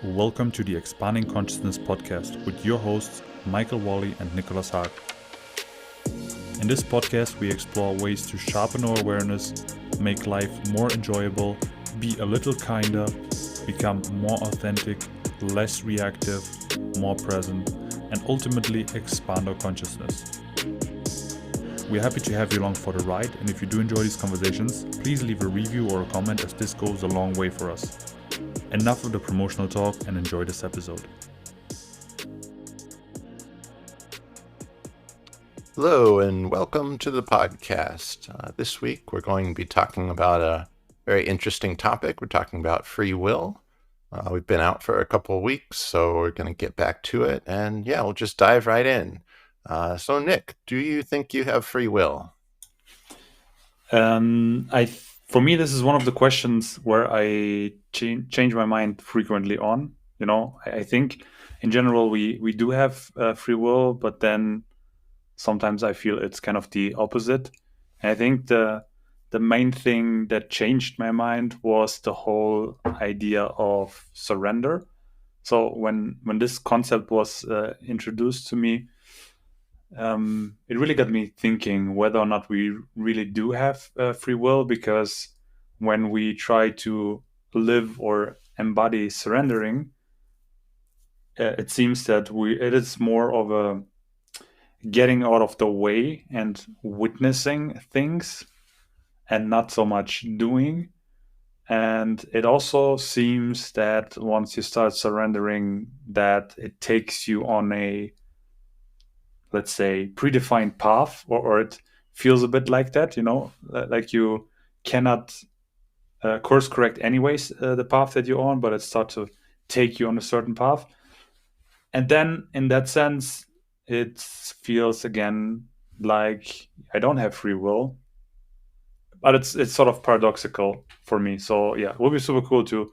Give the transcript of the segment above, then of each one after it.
Welcome to the Expanding Consciousness podcast with your hosts, Michael Wally and Nicholas Haag. In this podcast, we explore ways to sharpen our awareness, make life more enjoyable, be a little kinder, become more authentic, less reactive, more present, and ultimately expand our consciousness. We're happy to have you along for the ride, and if you do enjoy these conversations, please leave a review or a comment, as this goes a long way for us. Enough of the promotional talk and enjoy this episode. Hello and welcome to the podcast. This week we're going to be talking about a very interesting topic. We're talking about free will. We've been out for a couple of weeks, so we're going to get back to it. And yeah, we'll just dive right in. So Nick, do you think you have free will? For me, this is one of the questions where I change my mind frequently on. I think in general we do have free will, but then sometimes I feel it's kind of the opposite. And I think the main thing that changed my mind was the whole idea of surrender. So when this concept was introduced to me, it really got me thinking whether or not we really do have free will, because when we try to live or embody surrendering, it seems that it is more of a getting out of the way and witnessing things and not so much doing. And it also seems that once you start surrendering, that it takes you on a, let's say, predefined path, or it feels a bit like that, like you cannot course correct anyways the path that you're on, but it starts to take you on a certain path. And then in that sense, it feels again like I don't have free will, but it's sort of paradoxical for me. So yeah, it would be super cool to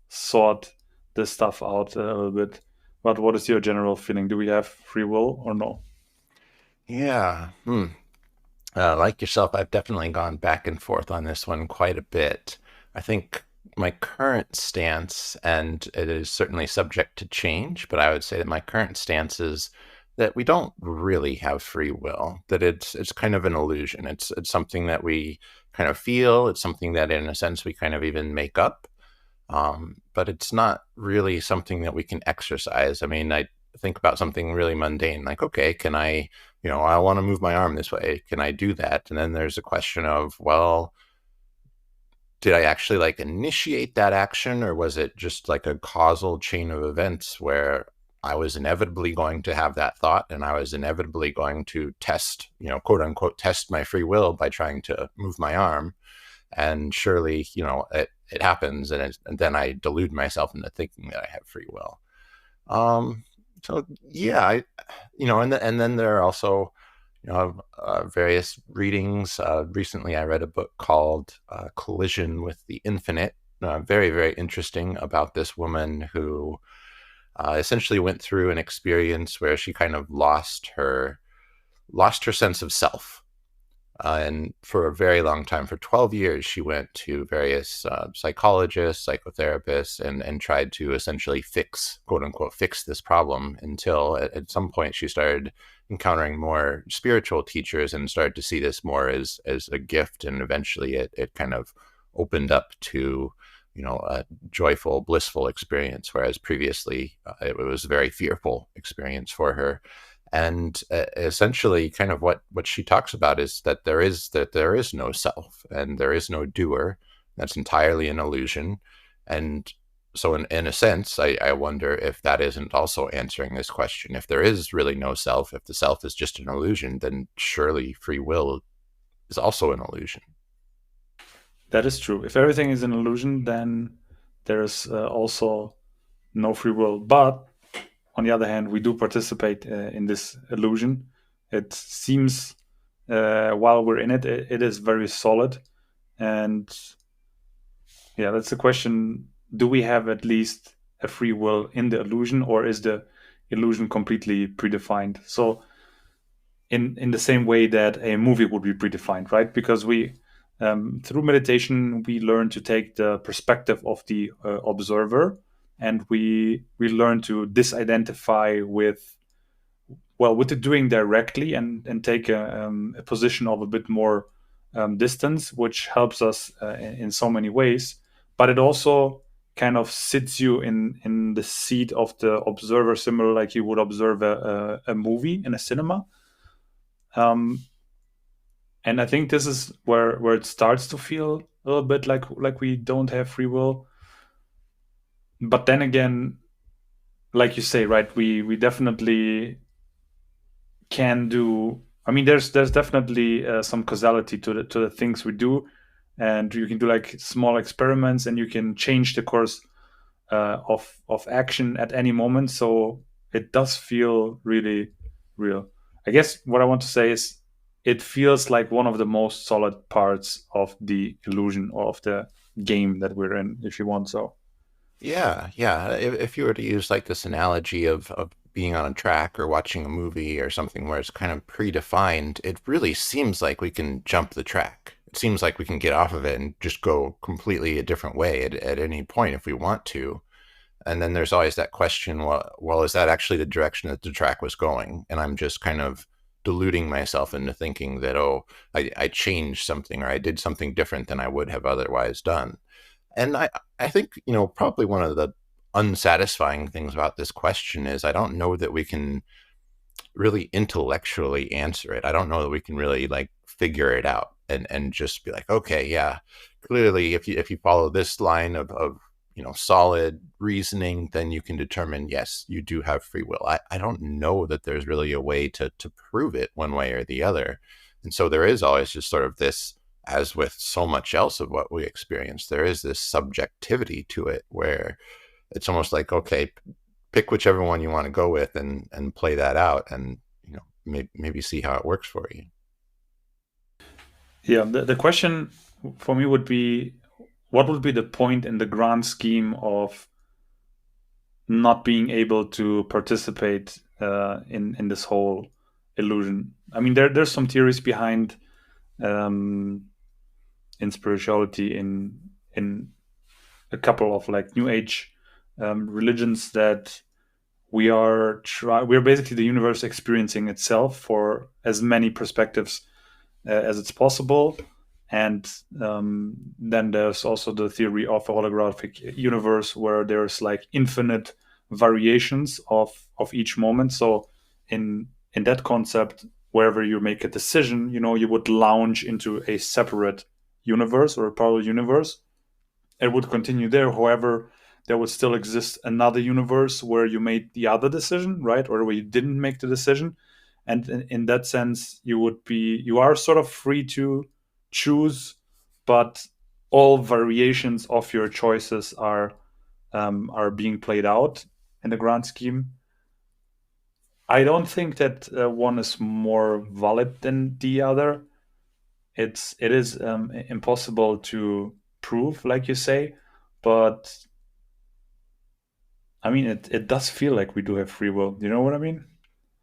sort this stuff out a little bit. But what is your general feeling? Do we have free will or no? Yeah. Like yourself, I've definitely gone back and forth on this one quite a bit. I think my current stance, and it is certainly subject to change, but I would say that my current stance is that we don't really have free will, that it's kind of an illusion. It's something that we kind of feel. It's something that in a sense we kind of even make up. But it's not really something that we can exercise. I mean, I think about something really mundane, like, okay, can I want to move my arm this way. Can I do that? And then there's a question of, well, did I actually like initiate that action, or was it just like a causal chain of events where I was inevitably going to have that thought and I was inevitably going to test, quote unquote, test my free will by trying to move my arm. And surely, it happens. And then I delude myself into thinking that I have free will. So yeah, and then there are also, various readings. Recently, I read a book called Collision with the Infinite. Very, very interesting, about this woman who essentially went through an experience where she kind of lost her sense of self. And for a very long time, for 12 years, she went to various psychologists, psychotherapists, and tried to essentially quote unquote, fix this problem, until at some point she started encountering more spiritual teachers and started to see this more as a gift. And eventually it kind of opened up to, a joyful, blissful experience, whereas previously it was a very fearful experience for her. And essentially, kind of what she talks about is that there is no self and there is no doer. That's entirely an illusion. And so in a sense, I wonder if that isn't also answering this question. If there is really no self, if the self is just an illusion, then surely free will is also an illusion. That is true. If everything is an illusion, then there's also no free will. But on the other hand, we do participate in this illusion. It seems, while we're in it, it is very solid. And yeah, that's the question. Do we have at least a free will in the illusion, or is the illusion completely predefined? So in the same way that a movie would be predefined, right? Because we Through meditation, we learn to take the perspective of the observer, and we learn to disidentify with the doing directly, and take a position of a bit more distance, which helps us in so many ways. But it also kind of sits you in the seat of the observer, similar like you would observe a movie in a cinema. Um, and I think this is where it starts to feel a little bit like we don't have free will. But then again, like you say, right, we definitely can do. I mean, there's definitely some causality to the things we do, and you can do like small experiments, and you can change the course of action at any moment. So it does feel really real. I guess what I want to say is it feels like one of the most solid parts of the illusion or of the game that we're in, if you want so. Yeah, yeah. If you were to use like this analogy of being on a track or watching a movie or something where it's kind of predefined, it really seems like we can jump the track. It seems like we can get off of it and just go completely a different way at any point if we want to. And then there's always that question, well, is that actually the direction that the track was going? And I'm just kind of deluding myself into thinking that, oh, I changed something or I did something different than I would have otherwise done. And I think, probably one of the unsatisfying things about this question is I don't know that we can really intellectually answer it. I don't know that we can really like figure it out and just be like, okay, yeah, clearly if you follow this line of solid reasoning, then you can determine, yes, you do have free will. I don't know that there's really a way to prove it one way or the other. And so there is always just sort of this, as with so much else of what we experience, there is this subjectivity to it where it's almost like, okay, pick whichever one you want to go with and play that out and maybe see how it works for you. Yeah, the question for me would be, what would be the point in the grand scheme of not being able to participate in this whole illusion? I mean, there's some theories behind um, in spirituality, in a couple of like New Age religions, that we're basically the universe experiencing itself for as many perspectives as it's possible. And then there's also the theory of a holographic universe where there's like infinite variations of each moment. So in that concept, wherever you make a decision, you would launch into a separate universe or a parallel universe. It would continue there. However, there would still exist another universe where you made the other decision, right? Or where you didn't make the decision. And in that sense, you are sort of free to choose, but all variations of your choices are being played out in the grand scheme. I don't think that one is more valid than the other. It is impossible to prove, like you say, but I mean, it does feel like we do have free will. You know what I mean?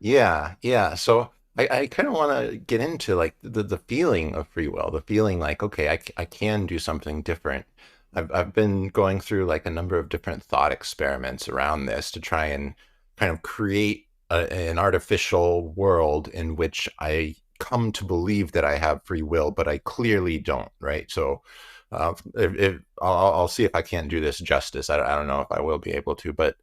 Yeah, yeah. So I kind of want to get into like the feeling of free will, the feeling like, okay, I can do something different. I've been going through like a number of different thought experiments around this to try and kind of create an artificial world in which I come to believe that I have free will, but I clearly don't, right? So if I'll see if I can't do this justice. I don't know if I will be able to, but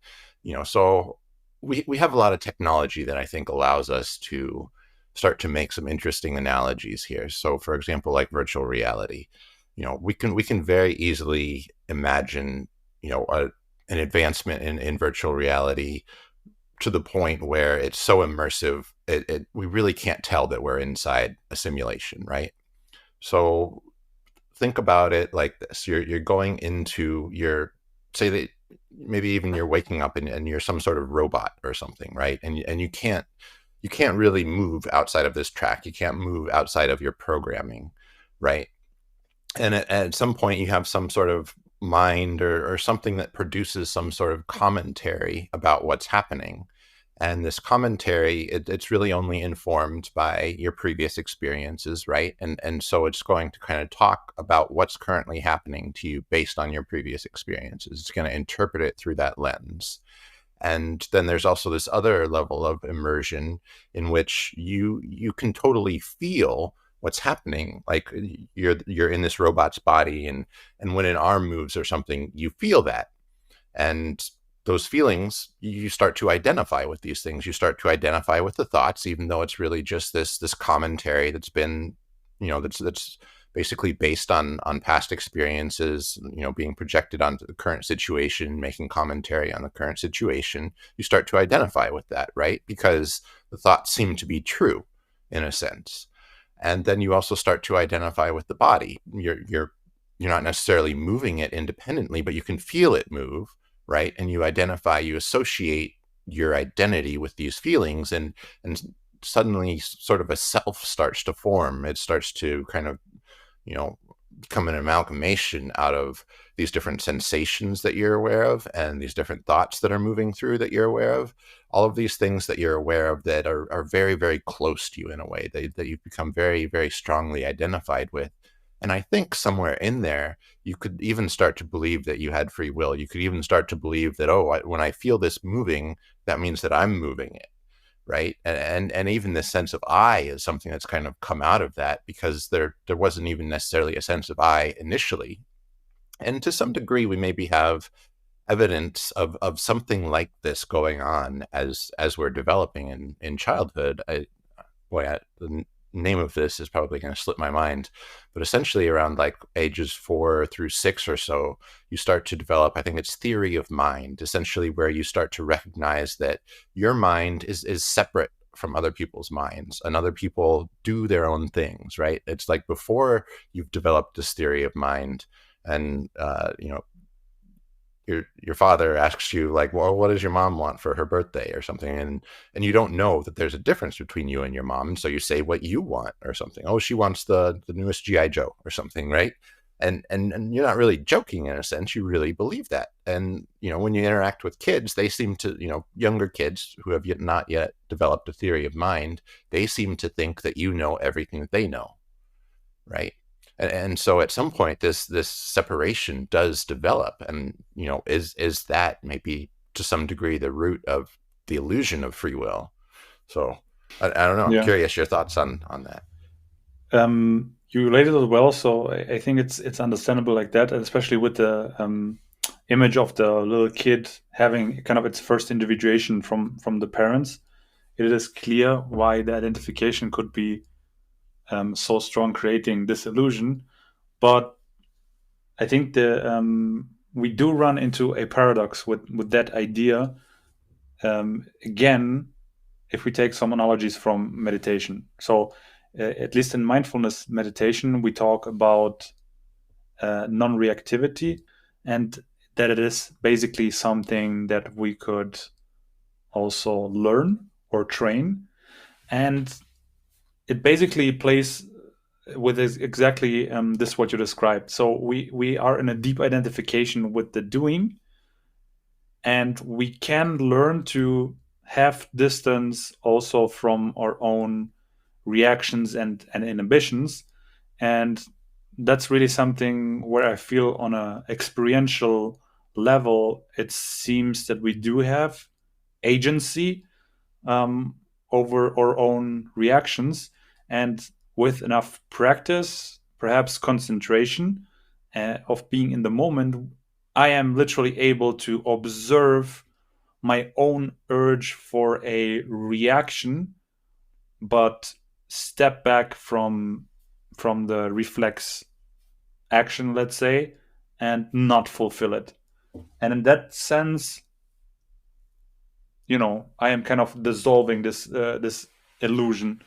so we have a lot of technology that I think allows us to start to make some interesting analogies here. So, for example, like virtual reality, we can very easily imagine, an advancement in virtual reality to the point where it's so immersive, we really can't tell that we're inside a simulation, right? So think about it like this: you're going into your, say that maybe even you're waking up and you're some sort of robot or something, right? And you can't really move outside of this track. You can't move outside of your programming, right? And at some point you have some sort of mind or something that produces some sort of commentary about what's happening. And this commentary, it's really only informed by your previous experiences, right? And so it's going to kind of talk about what's currently happening to you based on your previous experiences. It's going to interpret it through that lens. And then there's also this other level of immersion in which you can totally feel what's happening. Like you're in this robot's body, and when an arm moves or something, you feel that. And those feelings, you start to identify with these things. You start to identify with the thoughts, even though it's really just this commentary that's been, that's basically based on past experiences, being projected onto the current situation, making commentary on the current situation. You start to identify with that, right? Because the thoughts seem to be true in a sense. And then you also start to identify with the body. You're not necessarily moving it independently, but you can feel it move, right? And you identify, you associate your identity with these feelings, and suddenly sort of a self starts to form. It starts to kind of, become an amalgamation out of these different sensations that you're aware of and these different thoughts that are moving through that you're aware of. All of these things that you're aware of that are very, very close to you in a way that you've become very, very strongly identified with. And I think somewhere in there, you could even start to believe that you had free will. You could even start to believe that, oh, when I feel this moving, that means that I'm moving it, right? And even this sense of I is something that's kind of come out of that, because there wasn't even necessarily a sense of I initially. And to some degree, we maybe have evidence of something like this going on as we're developing in childhood. The name of this is probably going to slip my mind, but essentially around like ages 4 through 6 or so, you start to develop, I think it's theory of mind, essentially where you start to recognize that your mind is separate from other people's minds, and other people do their own things, right? It's like before you've developed this theory of mind, and your father asks you like, well, what does your mom want for her birthday or something, and you don't know that there's a difference between you and your mom, and so you say what you want or something. Oh, she wants the newest GI Joe or something, right? And you're not really joking in a sense. You really believe that. And when you interact with kids, they seem to, younger kids who have not yet developed a theory of mind, they seem to think that you know everything that they know, right? And so at some point this separation does develop, and is that maybe to some degree the root of the illusion of free will? So I don't know, I'm Yeah. curious your thoughts on that. You related it well, so I think it's understandable like that, and especially with the image of the little kid having kind of its first individuation from the parents. It is clear why the identification could be so strong, creating this illusion. But I think we do run into a paradox with that idea. Again, if we take some analogies from meditation, so at least in mindfulness meditation, we talk about non-reactivity, and that it is basically something that we could also learn or train, and it basically plays with exactly this what you described. So we are in a deep identification with the doing, and we can learn to have distance also from our own reactions and inhibitions. And that's really something where I feel on a experiential level, it seems that we do have agency um, over our own reactions. And with enough practice, perhaps concentration of being in the moment, I am literally able to observe my own urge for a reaction, but step back from the reflex action, let's say, and not fulfill it. And in that sense, I am kind of dissolving this illusion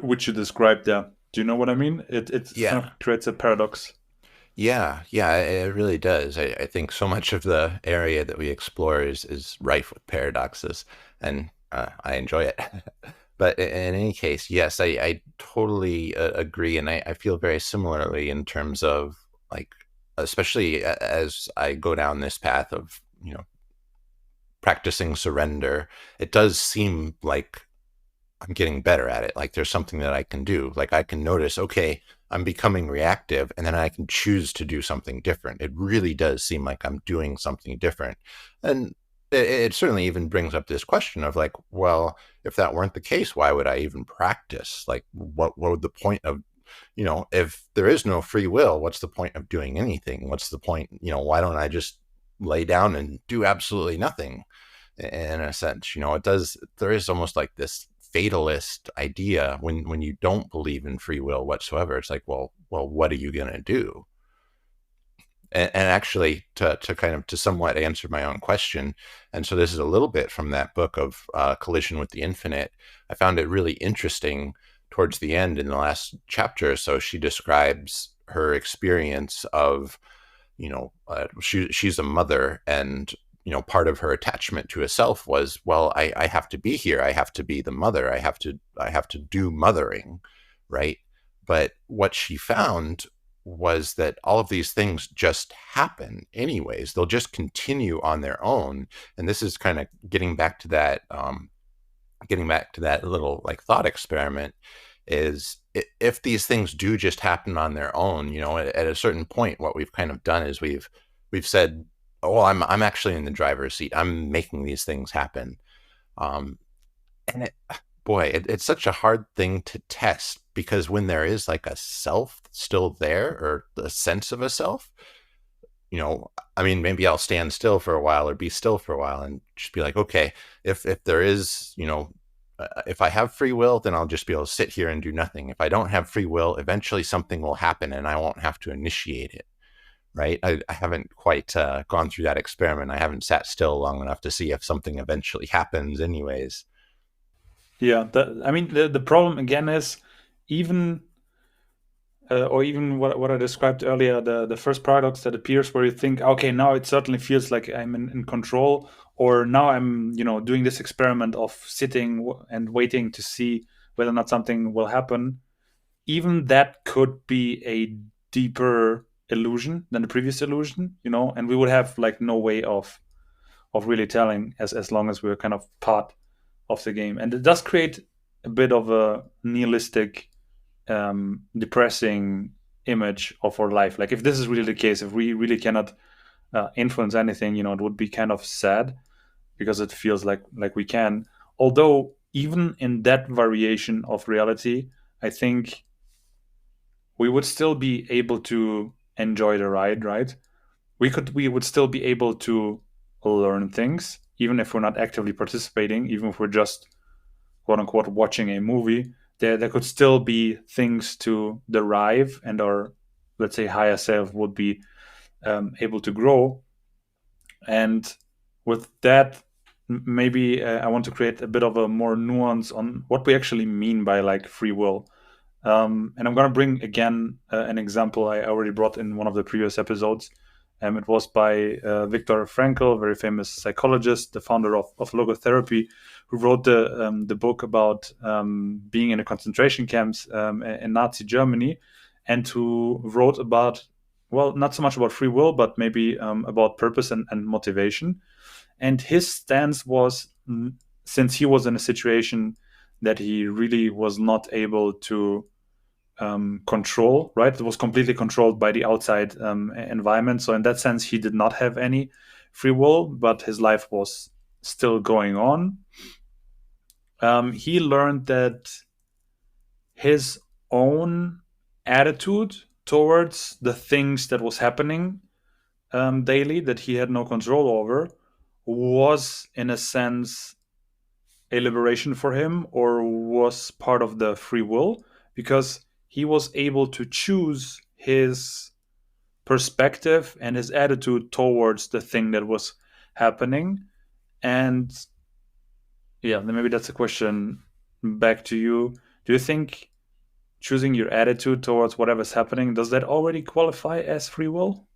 which you described there. Do you know what I mean? It kind Yeah. of creates a paradox. Yeah, it really does. I think so much of the area that we explore is rife with paradoxes, and I enjoy it. But in any case, yes, I totally agree, and I feel very similarly in terms of like, especially as I go down this path of practicing surrender, it does seem like I'm getting better at it. Like there's something that I can do. Like I can notice, okay, I'm becoming reactive, and then I can choose to do something different. It really does seem like I'm doing something different. And it certainly even brings up this question of like, well, if that weren't the case, why would I even practice? Like, what would the point of, if there is no free will, what's the point of doing anything? What's the point? Why don't I just lay down and do absolutely nothing? In a sense, there is almost like this fatalist idea when you don't believe in free will whatsoever. It's like, well, what are you going to do? And actually, to kind of to somewhat answer my own question, and so this is a little bit from that book of Collision with the Infinite. I found it really interesting towards the end in the last chapter. So she describes her experience of, she's a mother, and part of her attachment to a self was, well, I have to be here, I have to be the mother, I have to do mothering, right? But what she found was that all of these things just happen anyways. They'll just continue on their own. And this is kind of getting back to that little like thought experiment, is if these things do just happen on their own, at a certain point, what we've kind of done is we've said, oh, I'm actually in the driver's seat, I'm making these things happen. um and it's such a hard thing to test, because when there is like a self still there, or the sense of a self, I mean, maybe I'll stand still for a while or be still for a while and just be like, okay, if there is, if I have free will, then I'll just be able to sit here and do nothing. If I don't have free will, eventually something will happen and I won't have to initiate it. Right? I haven't quite gone through that experiment. I haven't sat still long enough to see if something eventually happens, anyways. Yeah, I mean, the problem again is even, or even what I described earlier, the first paradox that appears where you think, okay, now it certainly feels like I'm in control, or now I'm, doing this experiment of sitting and waiting to see whether or not something will happen. Even that could be a deeper illusion than the previous illusion, and we would have like no way of really telling as long as we're kind of part of the game. And it does create a bit of a nihilistic, depressing image of our life. Like if this is really the case, if we really cannot influence anything, it would be kind of sad, because it feels like we can. Although even in that variation of reality, I think we would still be able to enjoy the ride, right? We would still be able to learn things, even if we're not actively participating, even if we're just quote unquote watching a movie. There could still be things to derive, and our, let's say, higher self would be able to grow. And with that, maybe I want to create a bit of a more nuance on what we actually mean by like free will. And I'm going to bring again an example I already brought in one of the previous episodes. It was by Viktor Frankl, very famous psychologist, the founder of logotherapy, who wrote the book about being in the concentration camps in Nazi Germany, and who wrote about, well, not so much about free will, but maybe about purpose and motivation. And his stance was, since he was in a situation that he really was not able to control, right? It was completely controlled by the outside environment. So in that sense, he did not have any free will, but his life was still going on. He learned that his own attitude towards the things that was happening daily, that he had no control over, was in a sense a liberation for him, or was part of the free will, because he was able to choose his perspective and his attitude towards the thing that was happening. And yeah, then maybe that's a question back to you. Do you think choosing your attitude towards whatever's happening, does that already qualify as free will?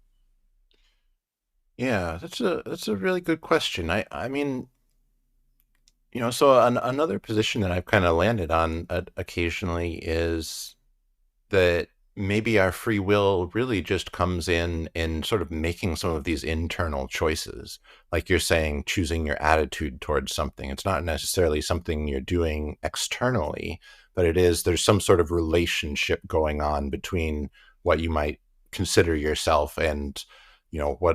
Yeah, that's a really good question. I mean, so another position that I've kind of landed on occasionally is that maybe our free will really just comes in sort of making some of these internal choices. Like you're saying, choosing your attitude towards something. It's not necessarily something you're doing externally, but there's some sort of relationship going on between what you might consider yourself and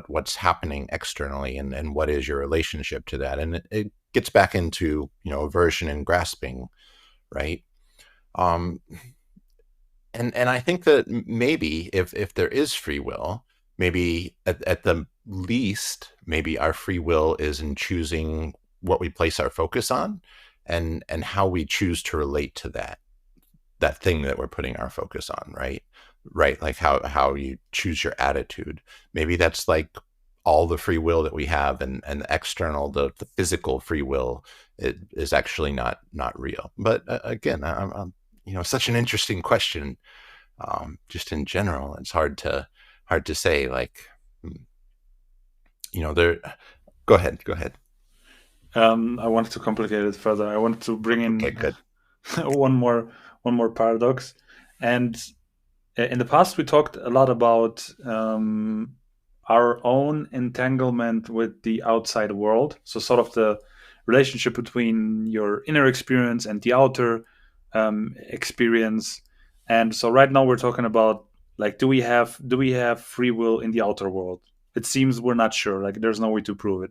what's happening externally, and what is your relationship to that. And it gets back into aversion and grasping, right? um and I think that maybe if there is free will, maybe at the least, maybe our free will is in choosing what we place our focus on, and how we choose to relate to that thing that we're putting our focus on, right? Right, like how you choose your attitude. Maybe that's like all the free will that we have, and the external, the physical free will, it is actually not real. But again, I'm such an interesting question. Just in general, it's hard to say. Like, mm, there. Go ahead. I wanted to complicate it further. I wanted to bring Okay, in good. one more paradox. And in the past, we talked a lot about our own entanglement with the outside world. So, sort of the relationship between your inner experience and the outer experience. And so, right now, we're talking about, like, do we have free will in the outer world? It seems we're not sure. Like, there's no way to prove it.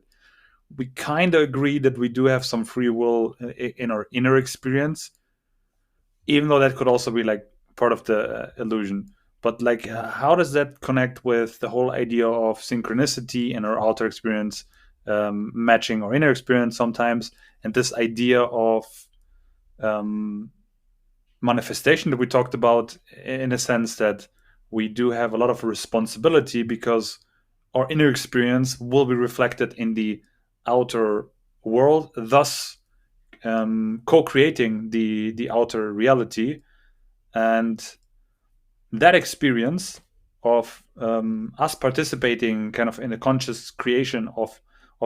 We kind of agree that we do have some free will in our inner experience, even though that could also be like part of the illusion. But like, how does that connect with the whole idea of synchronicity and our outer experience matching our inner experience sometimes, and this idea of um, manifestation that we talked about, in a sense that we do have a lot of responsibility because our inner experience will be reflected in the outer world, thus co-creating the outer reality. And that experience of us participating kind of in a conscious creation of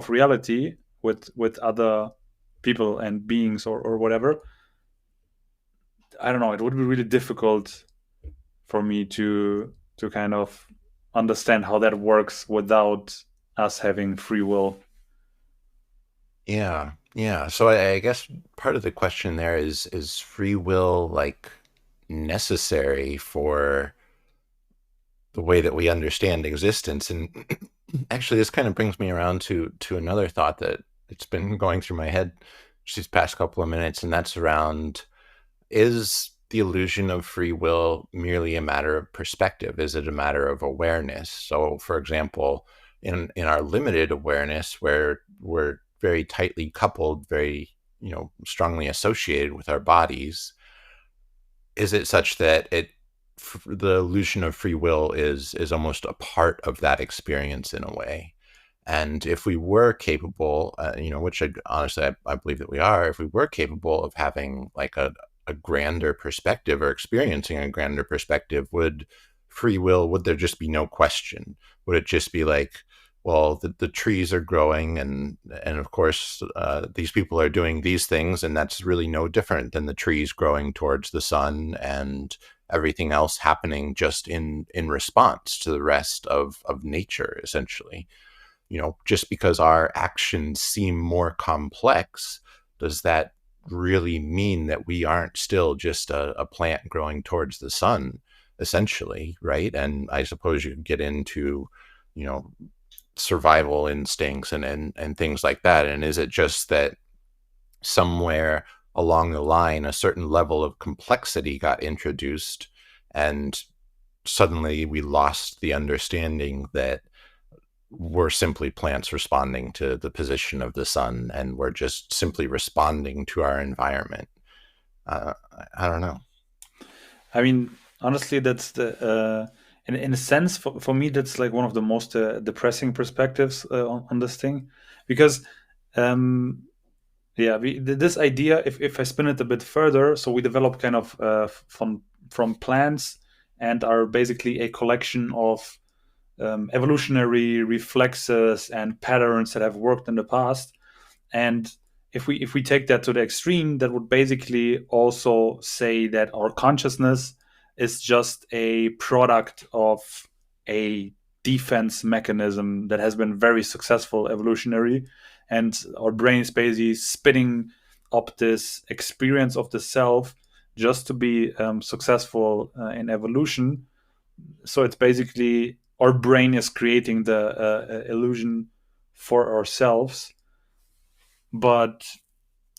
reality with other people and beings, or whatever, I don't know, it would be really difficult for me to kind of understand how that works without us having free will. Yeah, yeah. So I guess part of the question there is free will like necessary for the way that we understand existence? And actually, this kind of brings me around to another thought that it's been going through my head just these past couple of minutes, and that's around, is the illusion of free will merely a matter of perspective? Is it a matter of awareness? So, for example, in our limited awareness, where we're very tightly coupled, very strongly associated with our bodies, is it such that the illusion of free will is almost a part of that experience in a way? And if we were capable, which honestly I believe that we are, if we were capable of having like a grander perspective, or experiencing a grander perspective, would there just be no question? Would it just be like, well, the trees are growing, and of course these people are doing these things, and that's really no different than the trees growing towards the sun, and everything else happening just in response to the rest of nature, essentially? Just because our actions seem more complex, does that really mean that we aren't still just a plant growing towards the sun, essentially, right? And I suppose you could get into, you know, survival instincts and things like that. And is it just that somewhere along the line, a certain level of complexity got introduced, and suddenly we lost the understanding that we're simply plants responding to the position of the sun, and we're just simply responding to our environment? Uh, I don't know. I mean, honestly, that's the in a sense, for me, that's like one of the most depressing perspectives on this thing, because um, yeah, this idea, if I spin it a bit further, so we develop kind of from plants, and are basically a collection of evolutionary reflexes and patterns that have worked in the past. And if we take that to the extreme, that would basically also say that our consciousness is just a product of a defense mechanism that has been very successful evolutionary, and our brain is basically spitting up this experience of the self just to be successful in evolution. So it's basically our brain is creating the illusion for ourselves, but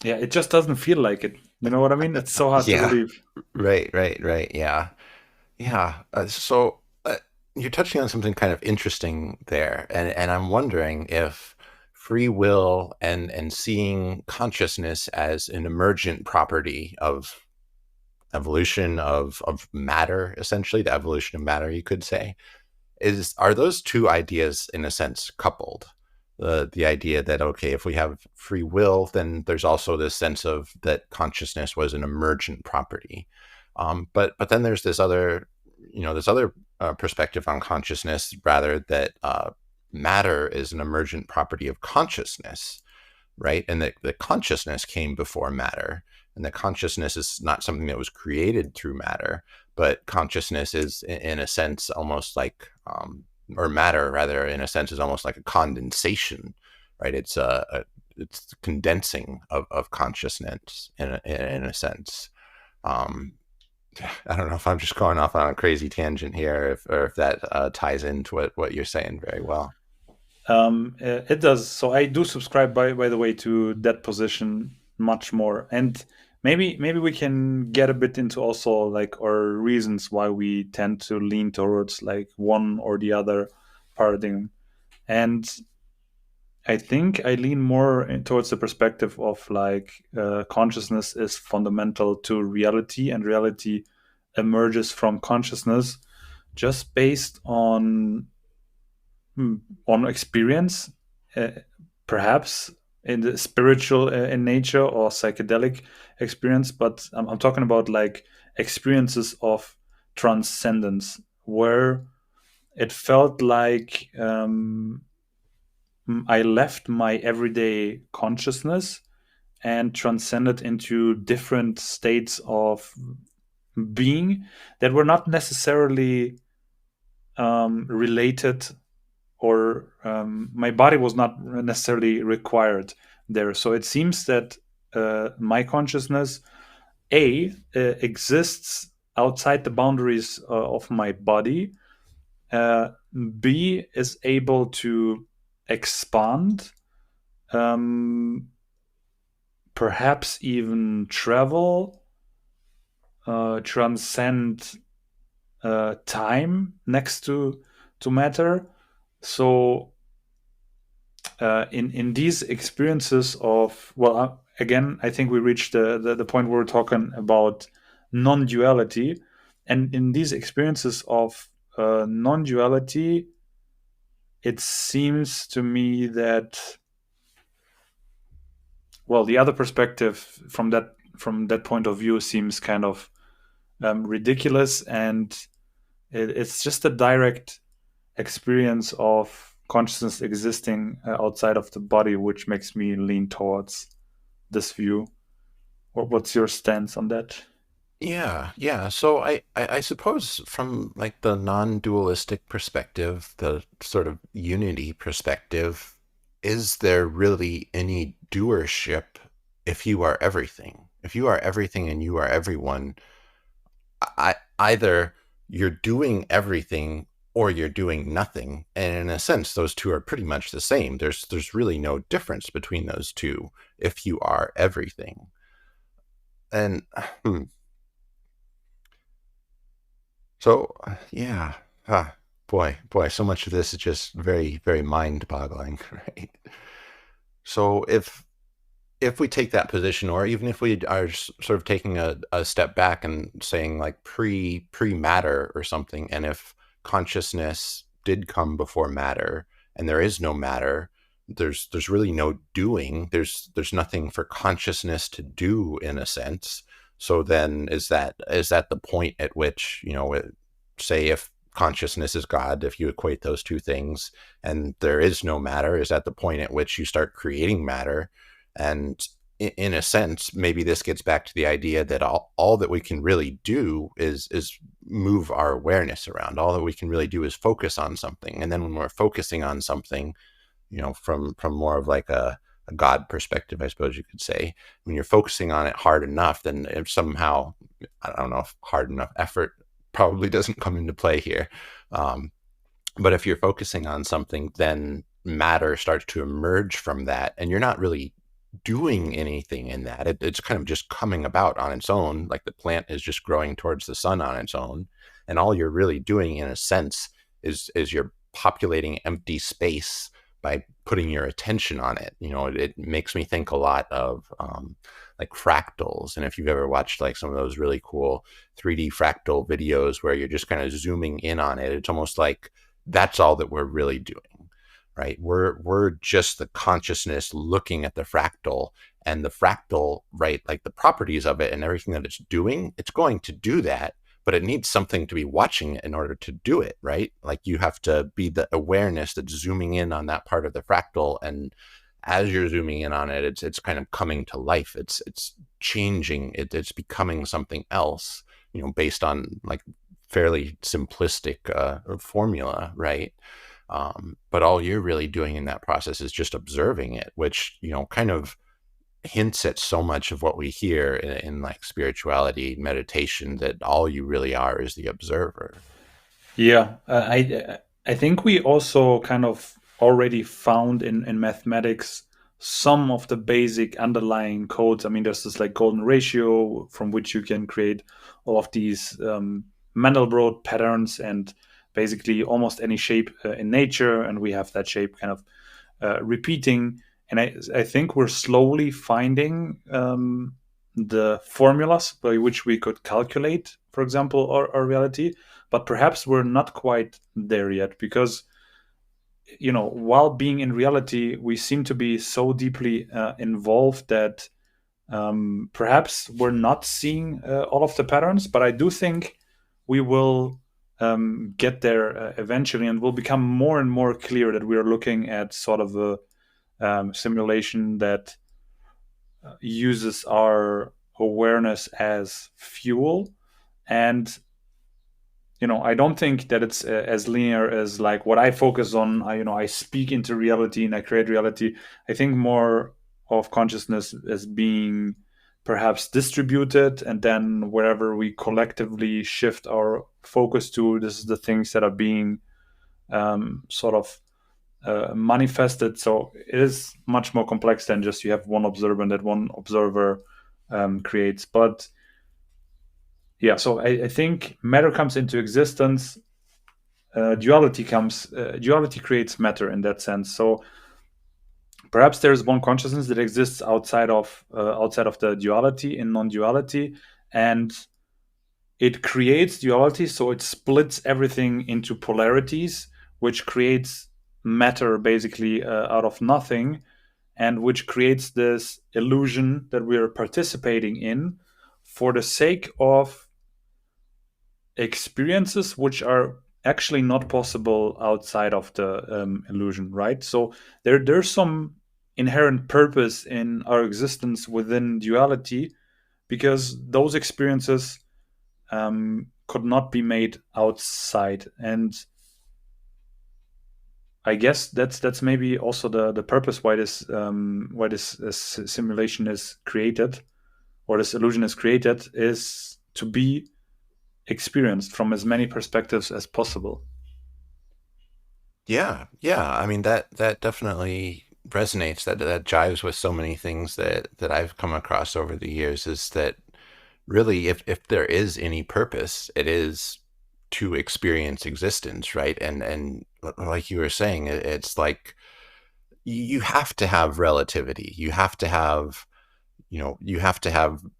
yeah, it just doesn't feel like it. You know what I mean? It's so hard to Yeah. believe. Right. Yeah. Yeah. So you're touching on something kind of interesting there, and I'm wondering if free will and seeing consciousness as an emergent property of evolution of matter, essentially the evolution of matter, you could say, are those two ideas in a sense coupled? The idea that, okay, if we have free will, then there's also this sense of that consciousness was an emergent property. But then there's this other perspective on consciousness, rather, that matter is an emergent property of consciousness, right? And that the consciousness came before matter, and that consciousness is not something that was created through matter, but consciousness is, in a sense, almost like, or matter rather, in a sense, is almost like a condensation, right? It's condensing of consciousness in a sense. Um, I don't know if I'm just going off on a crazy tangent here, or if that ties into what you're saying very well. It does. So I do subscribe, by the way, to that position much more. And maybe we can get a bit into also like our reasons why we tend to lean towards like one or the other paradigm. And I think I lean more towards the perspective of like consciousness is fundamental to reality, and reality emerges from consciousness, just based on experience, uh, perhaps in the spiritual in nature or psychedelic experience. But I'm talking about like experiences of transcendence, where it felt like I left my everyday consciousness and transcended into different states of being that were not necessarily related, or my body was not necessarily required there. So it seems that my consciousness, exists outside the boundaries of my body. Uh, B, is able to expand, um, perhaps even travel, transcend time next to matter. So in these experiences of, well, again, I think we reached the point where we're talking about non-duality, and in these experiences of non-duality, it seems to me that, well, the other perspective from that point of view seems kind of ridiculous, and it's just a direct experience of consciousness existing outside of the body, which makes me lean towards this view. What's your stance on that? Yeah. So I suppose from like the non-dualistic perspective, the sort of unity perspective, is there really any doership if you are everything? If you are everything and you are everyone, either you're doing everything or you're doing nothing. And in a sense, those two are pretty much the same. There's really no difference between those two if you are everything. And hmm, So, yeah, boy, so much of this is just very, very mind-boggling, right? So, if we take that position, or even if we are sort of taking a step back and saying like pre matter or something, and if consciousness did come before matter, and there is no matter, there's really no doing. There's nothing for consciousness to do in a sense. So then, is that the point at which, say, if consciousness is God, if you equate those two things, and there is no matter, is that the point at which you start creating matter? And in a sense, maybe this gets back to the idea that all that we can really do is move our awareness around. All that we can really do is focus on something. And then when we're focusing on something, from more of like a God perspective, I suppose you could say, when you're focusing on it hard enough, then if somehow, I don't know if hard enough effort probably doesn't come into play here. Um, but if you're focusing on something, then matter starts to emerge from that, and you're not really doing anything in that. It's kind of just coming about on its own, like the plant is just growing towards the sun on its own. And all you're really doing, in a sense, is you're populating empty space by putting your attention on it. It makes me think a lot of like fractals. And if you've ever watched like some of those really cool 3D fractal videos where you're just kind of zooming in on it, it's almost like that's all that we're really doing, right? We're just the consciousness looking at the fractal, and the fractal, right? Like the properties of it and everything that it's doing, it's going to do that, but it needs something to be watching it in order to do it, right? Like you have to be the awareness that's zooming in on that part of the fractal, and as you're zooming in on it, it's kind of coming to life. It's changing. It's becoming something else, based on like fairly simplistic formula, right? But all you're really doing in that process is just observing it, which, kind of hints at so much of what we hear in like spirituality, meditation, that all you really are is the observer. Yeah, I think we also kind of already found in mathematics some of the basic underlying codes. I mean, there's this like golden ratio from which you can create all of these Mandelbrot patterns and basically almost any shape in nature, and we have that shape kind of repeating. And I think we're slowly finding the formulas by which we could calculate, for example, our reality. But perhaps we're not quite there yet because, while being in reality, we seem to be so deeply involved that perhaps we're not seeing all of the patterns. But I do think we will get there eventually, and will become more and more clear that we are looking at sort of a simulation that uses our awareness as fuel. And I don't think that it's as linear as like what I focus on. I speak into reality and I create reality. I think more of consciousness as being perhaps distributed, and then wherever we collectively shift our focus to, this is the things that are being sort of manifested. So it is much more complex than just you have one observer and that one observer creates. But yeah, so I think matter comes into existence. Duality creates matter in that sense. So perhaps there's one consciousness that exists outside of the duality, in non-duality, and it creates duality. So it splits everything into polarities, which creates matter basically out of nothing, and which creates this illusion that we are participating in for the sake of experiences which are actually not possible outside of the illusion, right? So there's some inherent purpose in our existence within duality, because those experiences could not be made outside. And I guess that's maybe also the purpose why this simulation is created, or this illusion is created, is to be experienced from as many perspectives as possible. Yeah, yeah. I mean, that definitely resonates. That jives with so many things that I've come across over the years. Is that really, if there is any purpose, it is to experience existence, right? And like you were saying, it's like you have to have relativity. You have to have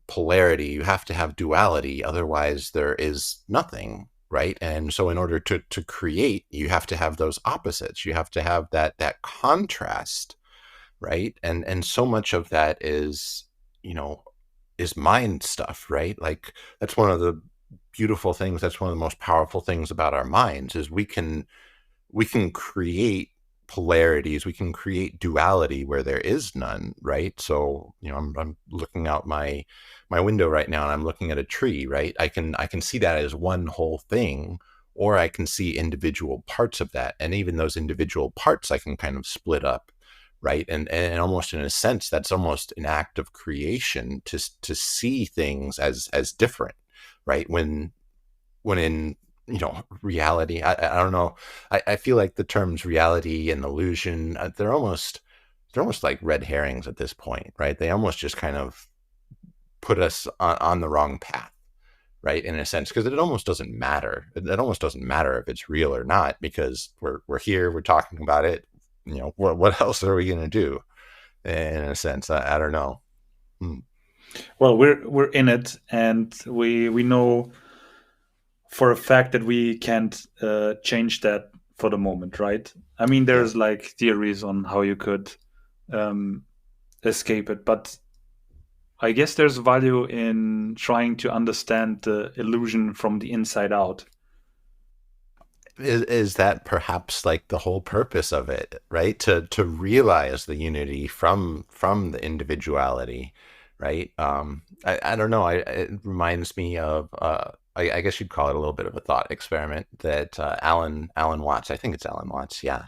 polarity, you have to have duality, otherwise there is nothing, right? And so in order to create, you have to have those opposites. You have to have that contrast, right? And so much of that you know, is mind stuff, right? Like that's one of the beautiful things, that's one of the most powerful things about our minds is we can create polarities. We can create duality where there is none, right? So, I'm looking out my window right now and I'm looking at a tree, right? I can see that as one whole thing, or I can see individual parts of that. And even those individual parts I can kind of split up, right? And almost in a sense, that's almost an act of creation to see things as different, right? When in reality, I don't know, I feel like the terms reality and illusion, they're almost like red herrings at this point, right? They almost just kind of put us on the wrong path, right? In a sense, because it almost doesn't matter. It almost doesn't matter if it's real or not, because we're here, we're talking about it. What else are we going to do? In a sense, I don't know. Hmm. Well, we're in it, and we know for a fact that we can't change that for the moment, right? I mean, Yeah. there's like theories on how you could um, escape it, but I guess there's value in trying to understand the illusion from the inside out. Is that perhaps like the whole purpose of it, right? To realize the unity from the individuality, right? I don't know. It reminds me of I guess you'd call it a little bit of a thought experiment that Alan Watts, I think it's Alan Watts, yeah.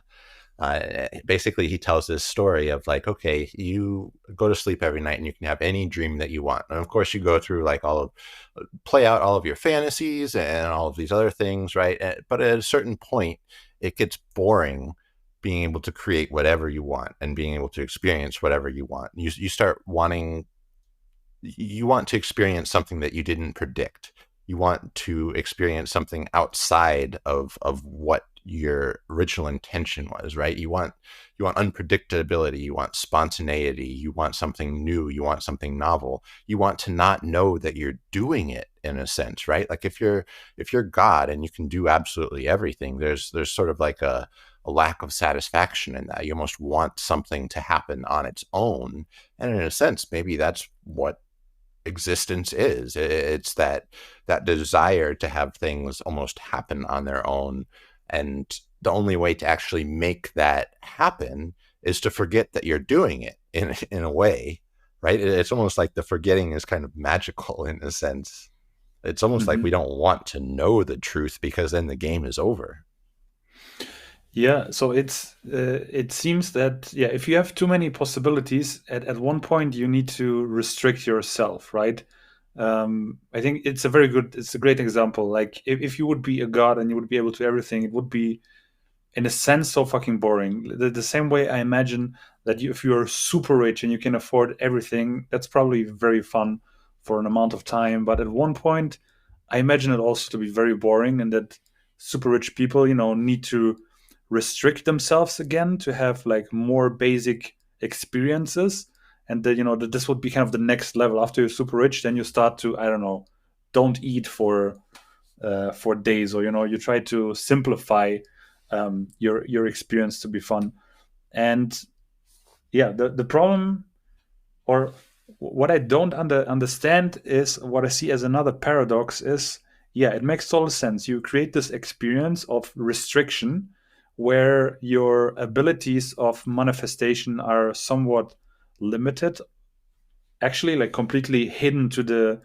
Basically, he tells this story of like, okay, you go to sleep every night and you can have any dream that you want, and of course you go through like play out all of your fantasies and all of these other things, right? But at a certain point, it gets boring being able to create whatever you want and being able to experience whatever you want. You start wanting, you want to experience something that you didn't predict. You want to experience something outside of what your original intention was, right? You want unpredictability, you want spontaneity, you want something new, you want something novel. You want to not know that you're doing it, in a sense, right? Like if you're God and you can do absolutely everything, there's sort of like a lack of satisfaction in that. You almost want something to happen on its own. And in a sense, maybe that's what existence is. It's that desire to have things almost happen on their own, and the only way to actually make that happen is to forget that you're doing it in a way, right? It's almost like the forgetting is kind of magical in a sense. It's almost like we Hmm. don't want to know the truth because then the game is over. Yeah, so it seems that yeah, if you have too many possibilities, at one point you need to restrict yourself, right? I think it's a great example. Like if you would be a god and you would be able to do everything, it would be in a sense so fucking boring. The same way I imagine that if you're super rich and you can afford everything, that's probably very fun for an amount of time. But at one point, I imagine it also to be very boring, and that super rich people, need to restrict themselves again to have like more basic experiences, and that that this would be kind of the next level. After you're super rich, then you start to, I don't know, don't eat for days, or you try to simplify your experience to be fun. And yeah, the problem, or what I don't understand, is what I see as another paradox is, yeah, it makes total sense. You create this experience of restriction where your abilities of manifestation are somewhat limited, actually like completely hidden to the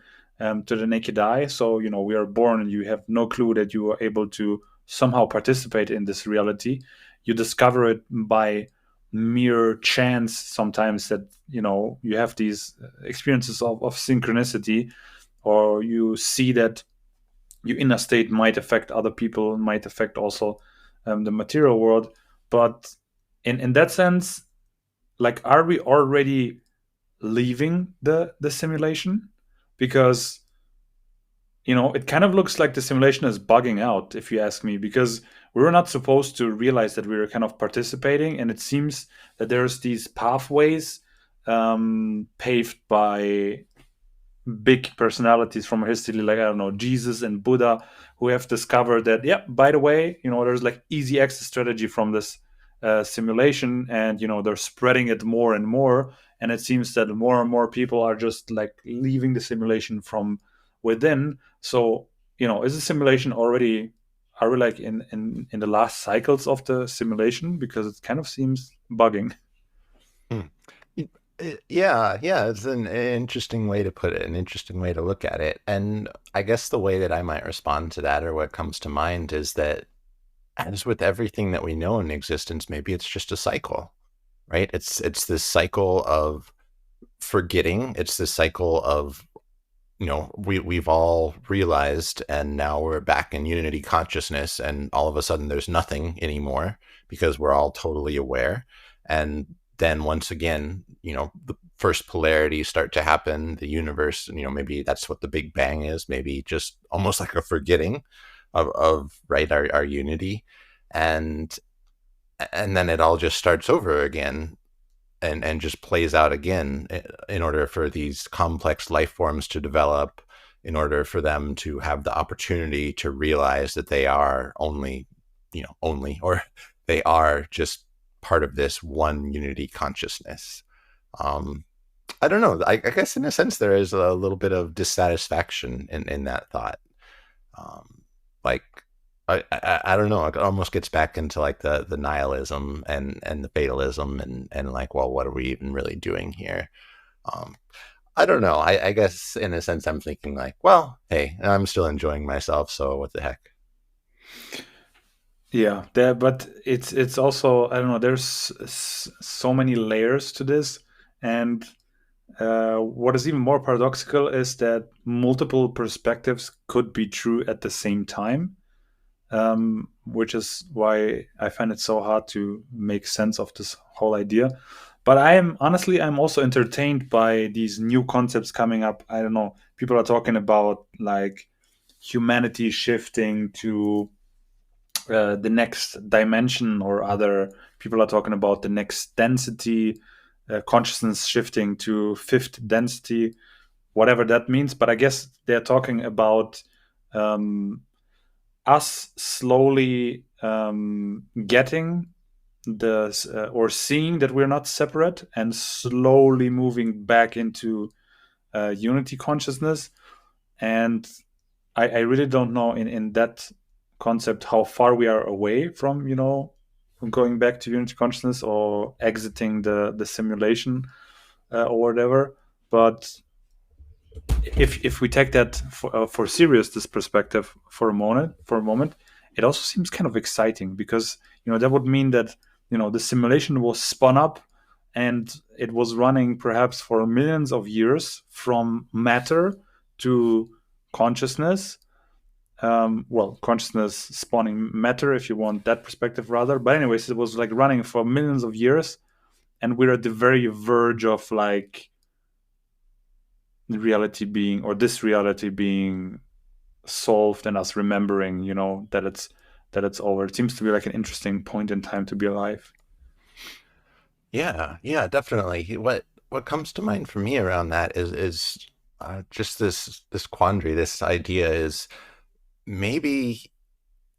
naked eye. So we are born and you have no clue that you are able to somehow participate in this reality. You discover it by mere chance sometimes, that you have these experiences of synchronicity, or you see that your inner state might affect other people, might affect also the material world. But in that sense, like, are we already leaving the simulation? Because it kind of looks like the simulation is bugging out, if you ask me, because we were not supposed to realize that we were kind of participating, and it seems that there's these pathways paved by big personalities from history, like, I don't know, Jesus and Buddha, who have discovered that, yeah, by the way, there's like easy access strategy from this simulation, and they're spreading it more and more. And it seems that more and more people are just like leaving the simulation from within. So is the simulation already, are we like in the last cycles of the simulation? Because it kind of seems bugging. Hmm. Yeah, yeah, it's an interesting way to put it, an interesting way to look at it. And I guess the way that I might respond to that, or what comes to mind, is that as with everything that we know in existence, maybe it's just a cycle, right? It's this cycle of forgetting. It's this cycle of, we've all realized, and now we're back in unity consciousness, and all of a sudden there's nothing anymore because we're all totally aware. And then once again, the first polarities start to happen, the universe, maybe that's what the Big Bang is, maybe just almost like a forgetting of right, our unity. And and then it all just starts over again, and just plays out again, in order for these complex life forms to develop, in order for them to have the opportunity to realize that they are only, or they are just part of this one unity consciousness. Um, I don't know. I guess in a sense there is a little bit of dissatisfaction in that thought. Like, I don't know. It almost gets back into like the nihilism and the fatalism, and like, well, what are we even really doing here? Um, I don't know. I guess in a sense I'm thinking like, well, hey, I'm still enjoying myself, so what the heck? Yeah, there, but it's also, I don't know. There's so many layers to this, and what is even more paradoxical is that multiple perspectives could be true at the same time, which is why I find it so hard to make sense of this whole idea. But I'm also entertained by these new concepts coming up. I don't know. People are talking about like humanity shifting to the next dimension, or other people are talking about the next density, consciousness shifting to fifth density, whatever that means. But I guess they're talking about um, us slowly getting or seeing that we're not separate, and slowly moving back into unity consciousness. And I really don't know in that concept how far we are away from, from going back to unity consciousness, or exiting the simulation, or whatever. But if we take that for serious, this perspective for a moment, it also seems kind of exciting, because that would mean that the simulation was spun up, and it was running perhaps for millions of years, from matter to consciousness. Well, consciousness spawning matter, if you want that perspective, rather. But anyways, it was like running for millions of years, and we're at the very verge of like the reality being, or this reality being solved, and us remembering, that it's over. It seems to be like an interesting point in time to be alive. Yeah, yeah, definitely. What comes to mind for me around that is just this quandary. This idea is maybe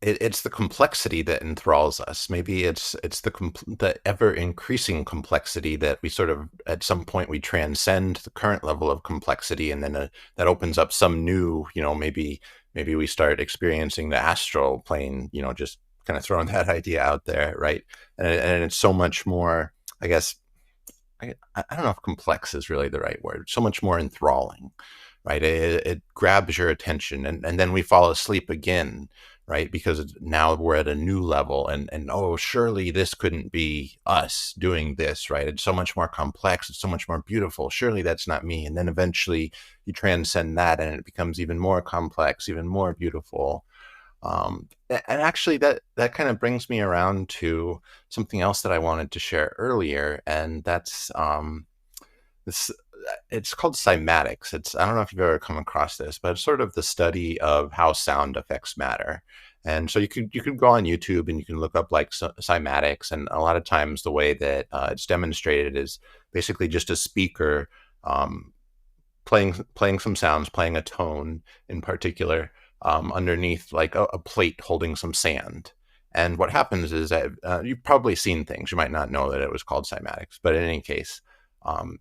it's the complexity that enthralls us. Maybe it's the ever increasing complexity that we sort of, at some point, we transcend the current level of complexity, and then that opens up some new, maybe we start experiencing the astral plane. Just kind of throwing that idea out there, right? And it's so much more, I guess. I don't know if complex is really the right word. So much more enthralling, right? It grabs your attention, and then we fall asleep again, right? Because now we're at a new level, and oh, surely this couldn't be us doing this, right? It's so much more complex. It's so much more beautiful. Surely that's not me. And then eventually you transcend that, and it becomes even more complex, even more beautiful. And actually, that kind of brings me around to something else that I wanted to share earlier, and that's this. It's called cymatics. I don't know if you've ever come across this, but it's sort of the study of how sound affects matter. And so you could go on YouTube and you can look up like cymatics, and a lot of times the way that it's demonstrated is basically just a speaker um, playing some sounds, playing a tone in particular, underneath like a plate holding some sand. And what happens is that you've probably seen things. You might not know that it was called cymatics, but in any case, um,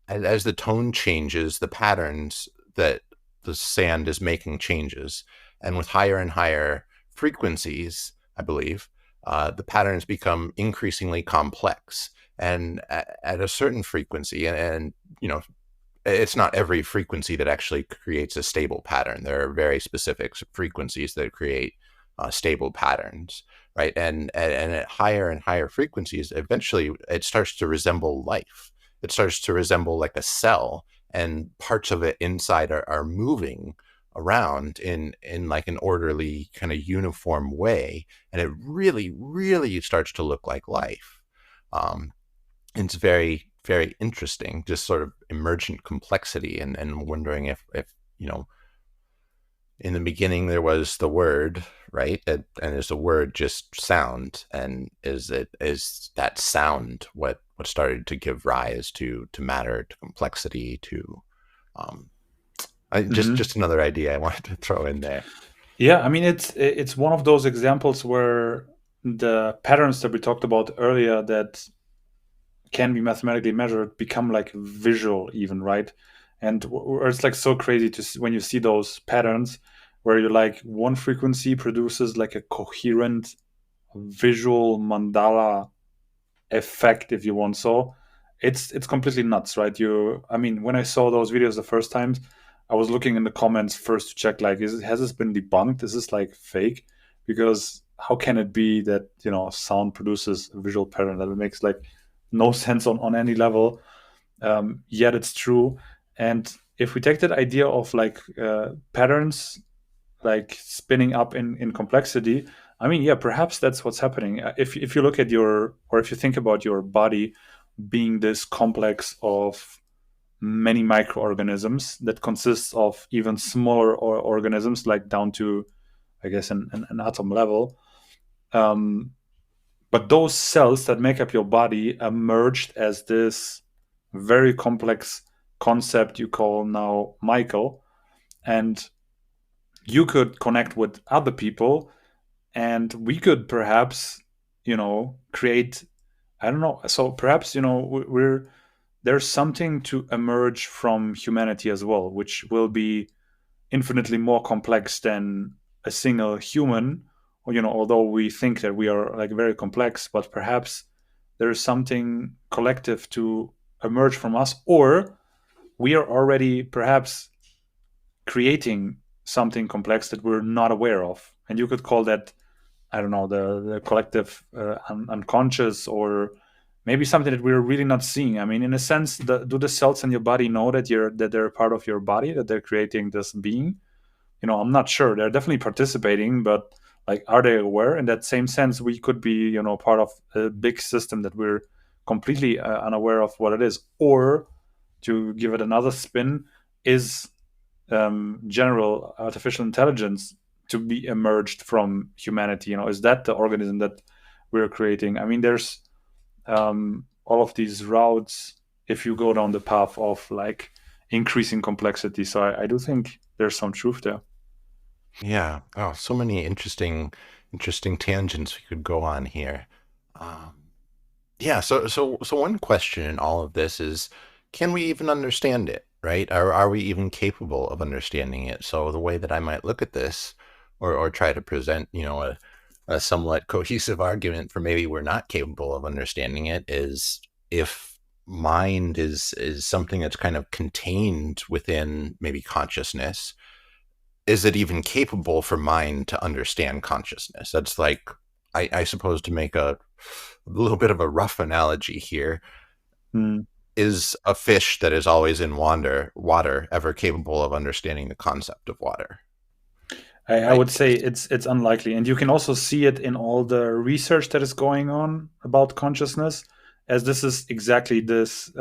as the tone changes, the patterns that the sand is making changes, and with higher and higher frequencies, I believe, the patterns become increasingly complex. And at a certain frequency, and you know, it's not every frequency that actually creates a stable pattern. There are very specific frequencies that create stable patterns, right? And at higher and higher frequencies, eventually it starts to resemble life. It starts to resemble like a cell, and parts of it inside are moving around in like an orderly kind of uniform way, and it really really starts to look like life. um, it's very very interesting, just sort of emergent complexity, and wondering if you know, in the beginning there was the word, right? And is the word just sound, and is that sound what started to give rise to matter, to complexity, to um Hmm. just another idea I wanted to throw in there. Yeah, I mean it's one of those examples where the patterns that we talked about earlier that can be mathematically measured become like visual even, right? And where it's like so crazy to see, when you see those patterns where you're like one frequency produces like a coherent visual mandala effect, if you want. So it's completely nuts, right? You I mean, when I saw those videos the first time, I was looking in the comments first to check like, has this been debunked? Is this like fake? Because how can it be that, you know, sound produces a visual pattern? That it makes like no sense on any level. Yet it's true. And if we take that idea of like patterns like spinning up in complexity, I mean, yeah, perhaps that's what's happening. If you look at your, or if you think about your body being this complex of many microorganisms that consists of even smaller organisms, like down to, I guess, an atom level. Um, but those cells that make up your body emerged as this very complex concept you call now Michael. And you could connect with other people, and we could perhaps, you know, create, I don't know, so perhaps, you know, we're there's something to emerge from humanity as well, which will be infinitely more complex than a single human. Or, you know, although we think that we are like very complex, but perhaps there is something collective to emerge from us, or we are already perhaps creating something complex that we're not aware of. And you could call that, I don't know, the collective unconscious, or maybe something that we're really not seeing. I mean, in a sense, do the cells in your body know that they're part of your body, that they're creating this being? You know, I'm not sure. They're definitely participating, but like, are they aware? In that same sense, we could be, you know, part of a big system that we're completely unaware of what it is. Or to give it another spin, is general artificial intelligence to be emerged from humanity? You know, is that the organism that we're creating? I mean, there's all of these routes if you go down the path of like increasing complexity. So I do think there's some truth there. Yeah. Oh, so many interesting tangents we could go on here. um Yeah, so one question in all of this is, can we even understand it, right? Are we even capable of understanding it? So the way that I might look at this, or try to present, you know, a somewhat cohesive argument for maybe we're not capable of understanding it, is if mind is something that's kind of contained within maybe consciousness, is it even capable for mind to understand consciousness? That's like, I suppose, to make a little bit of a rough analogy here, Hmm. is a fish that is always in water ever capable of understanding the concept of water? I Right. would say it's unlikely, and you can also see it in all the research that is going on about consciousness, as this is exactly this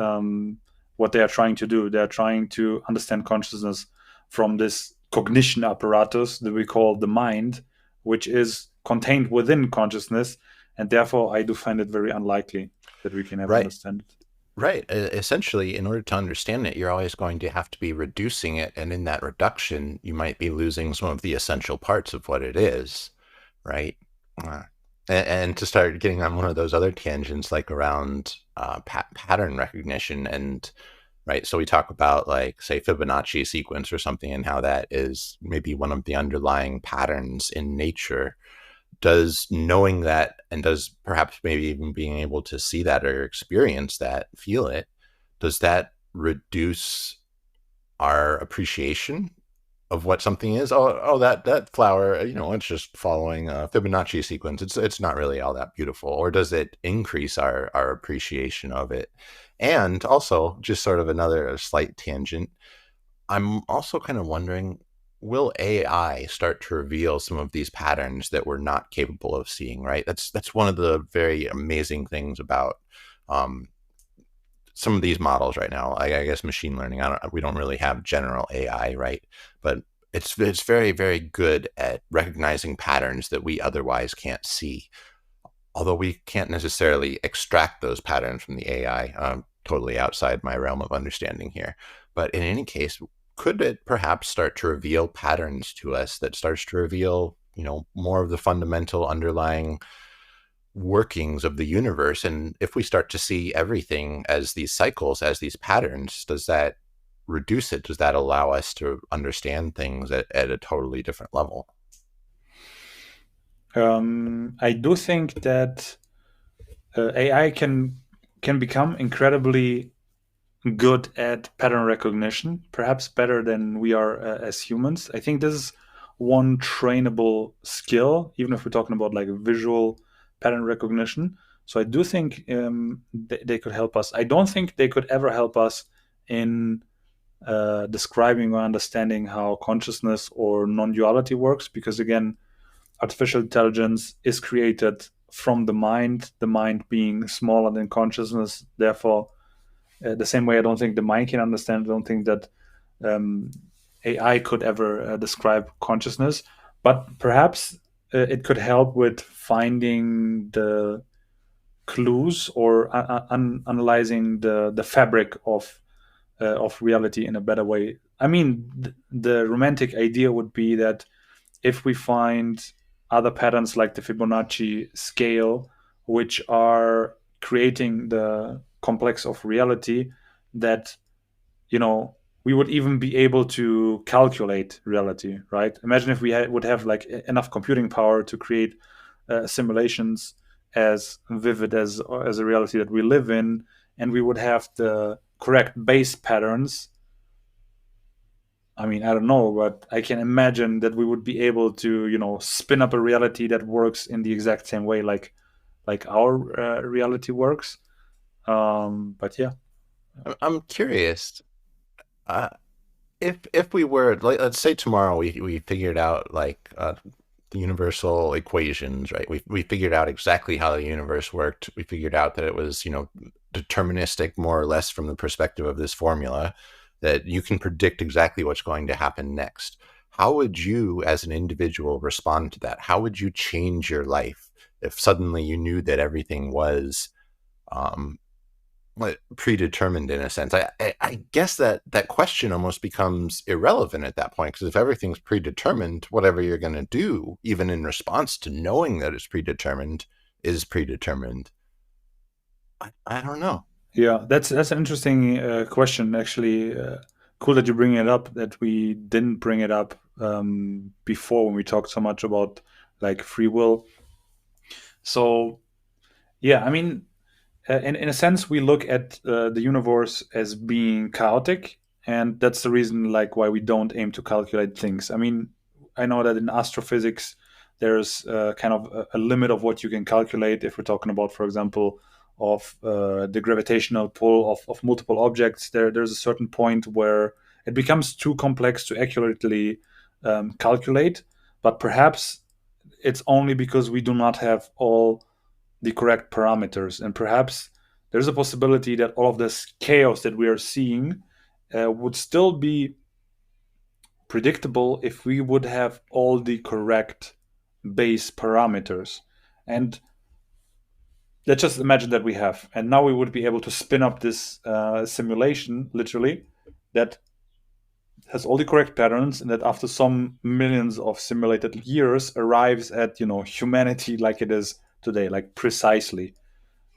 what they are trying to do. They are trying to understand consciousness from this cognition apparatus that we call the mind, which is contained within consciousness, and therefore I do find it very unlikely that we can ever Right. understand it. Right. Essentially, in order to understand it, you're always going to have to be reducing it. And in that reduction, you might be losing some of the essential parts of what it is. Right. Uh, and to start getting on one of those other tangents, like around pattern recognition, and right? So we talk about like, say, Fibonacci sequence or something, and how that is maybe one of the underlying patterns in nature. Does knowing that, and does perhaps maybe even being able to see that or experience that, feel it, does that reduce our appreciation of what something is? Oh, that flower, it's just following a Fibonacci sequence. It's not really all that beautiful. Or does it increase our appreciation of it? And also, just sort of another slight tangent, I'm also kind of wondering, will AI start to reveal some of these patterns that we're not capable of seeing, right? That's one of the very amazing things about um, some of these models right now. I guess machine learning. We don't really have general AI, right? But it's very, very good at recognizing patterns that we otherwise can't see, although we can't necessarily extract those patterns from the AI. Totally outside my realm of understanding here. But in any case, could it perhaps start to reveal patterns to us that starts to reveal, more of the fundamental underlying workings of the universe? And if we start to see everything as these cycles, as these patterns, does that reduce it? Does that allow us to understand things at a totally different level? I do think that AI can become incredibly good at pattern recognition, perhaps better than we are as humans. I think this is one trainable skill, even if we're talking about like visual pattern recognition. So I do think they could help us. I don't think they could ever help us in describing or understanding how consciousness or non-duality works, because again, artificial intelligence is created from the mind being smaller than consciousness. Therefore, the same way I don't think the mind can understand, I don't think that um, AI could ever describe consciousness. But perhaps it could help with finding the clues or analyzing the fabric of reality in a better way. I mean, the romantic idea would be that if we find other patterns like the Fibonacci scale, which are creating the complex of reality, that you know we would even be able to calculate reality, right? Imagine if we would have like enough computing power to create simulations as vivid as a reality that we live in, and we would have the correct base patterns. I mean, I don't know, but I can imagine that we would be able to, spin up a reality that works in the exact same way, like our reality works. But yeah, I'm curious. Uh, if we were, like, let's say tomorrow we figured out like the universal equations, right? We figured out exactly how the universe worked. We figured out that it was, deterministic, more or less, from the perspective of this formula, that you can predict exactly what's going to happen next. How would you, as an individual, respond to that? How would you change your life if suddenly you knew that everything was um, predetermined in a sense? I guess that question almost becomes irrelevant at that point, because if everything's predetermined, whatever you're going to do, even in response to knowing that it's predetermined, is predetermined. I don't know. yeah, that's an interesting question. Actually, cool that you bring it up. That we didn't bring it up before when we talked so much about like free will. So yeah, I mean, in a sense, we look at the universe as being chaotic, and that's the reason, like, why we don't aim to calculate things. I mean, I know that in astrophysics, there's kind of a limit of what you can calculate. If we're talking about, for example, of the gravitational pull of multiple objects, there's a certain point where it becomes too complex to accurately calculate. But perhaps it's only because we do not have all the correct parameters. And perhaps there's a possibility that all of this chaos that we are seeing would still be predictable if we would have all the correct base parameters. And let's just imagine that we have. And now we would be able to spin up this simulation, literally, that has all the correct patterns, and that after some millions of simulated years arrives at humanity like it is today, like precisely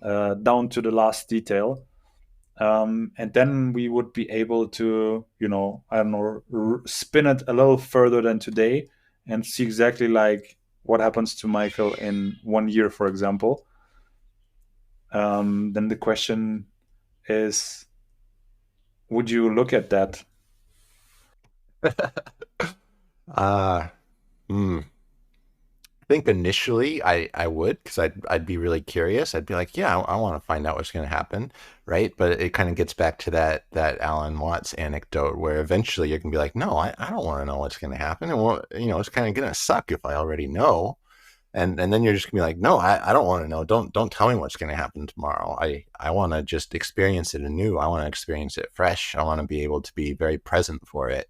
down to the last detail. And then we would be able to, I don't know, spin it a little further than today and see exactly like what happens to Michael in 1 year, for example. Then the question is, would you look at that? Uh, hmm. I think initially I would, because I'd be really curious. I'd be like, yeah, I want to find out what's going to happen, right? But it kind of gets back to that Alan Watts anecdote where eventually you're gonna be like, no, I don't want to know what's going to happen, and well, it's kind of gonna suck if I already know, and then you're just gonna be like, no, I don't want to know. Don't tell me what's going to happen tomorrow. I want to just experience it anew. I want to experience it fresh. I want to be able to be very present for it,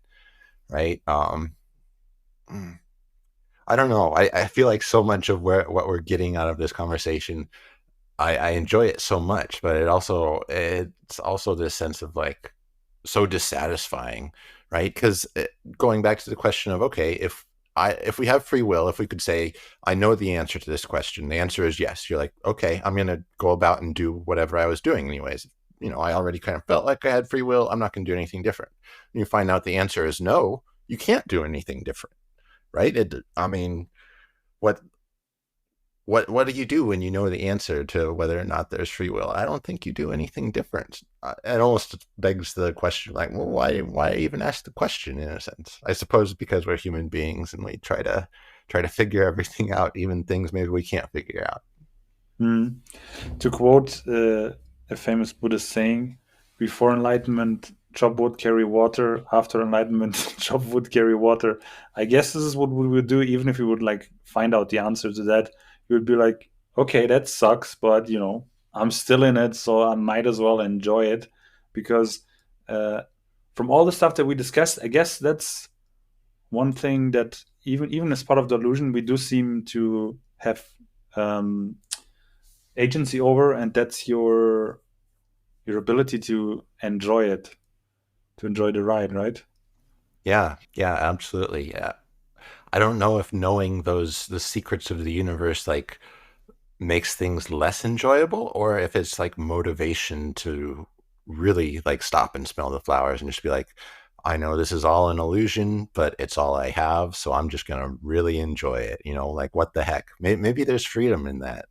right? Mm. I don't know. I feel like so much of what we're getting out of this conversation, I enjoy it so much, but it's also this sense of like so dissatisfying, right? Because going back to the question of, okay, if we have free will, if we could say I know the answer to this question, the answer is yes. You're like, okay, I'm gonna go about and do whatever I was doing anyways. I already kind of felt like I had free will. I'm not gonna do anything different. And you find out the answer is no. You can't do anything different, right? I mean, what what do you do when you know the answer to whether or not there's free will? I don't think you do anything different. It almost begs the question, like, well, why even ask the question in a sense? I suppose because we're human beings and we try to figure everything out, even things maybe we can't figure out. Hmm. To quote a famous Buddhist saying, before enlightenment, job would carry water. After enlightenment, job would carry water. I guess this is what we would do, even if we would like find out the answer to that. We would be like, okay, that sucks, but I'm still in it, so I might as well enjoy it, because uh, from all the stuff that we discussed, I guess that's one thing that even as part of the illusion, we do seem to have um, agency over, and that's your ability to enjoy it, to enjoy the ride, right? Yeah, yeah, absolutely. Yeah. I don't know if knowing the secrets of the universe like makes things less enjoyable or if it's like motivation to really like stop and smell the flowers and just be like, I know this is all an illusion, but it's all I have, so I'm just going to really enjoy it, like what the heck. Maybe there's freedom in that.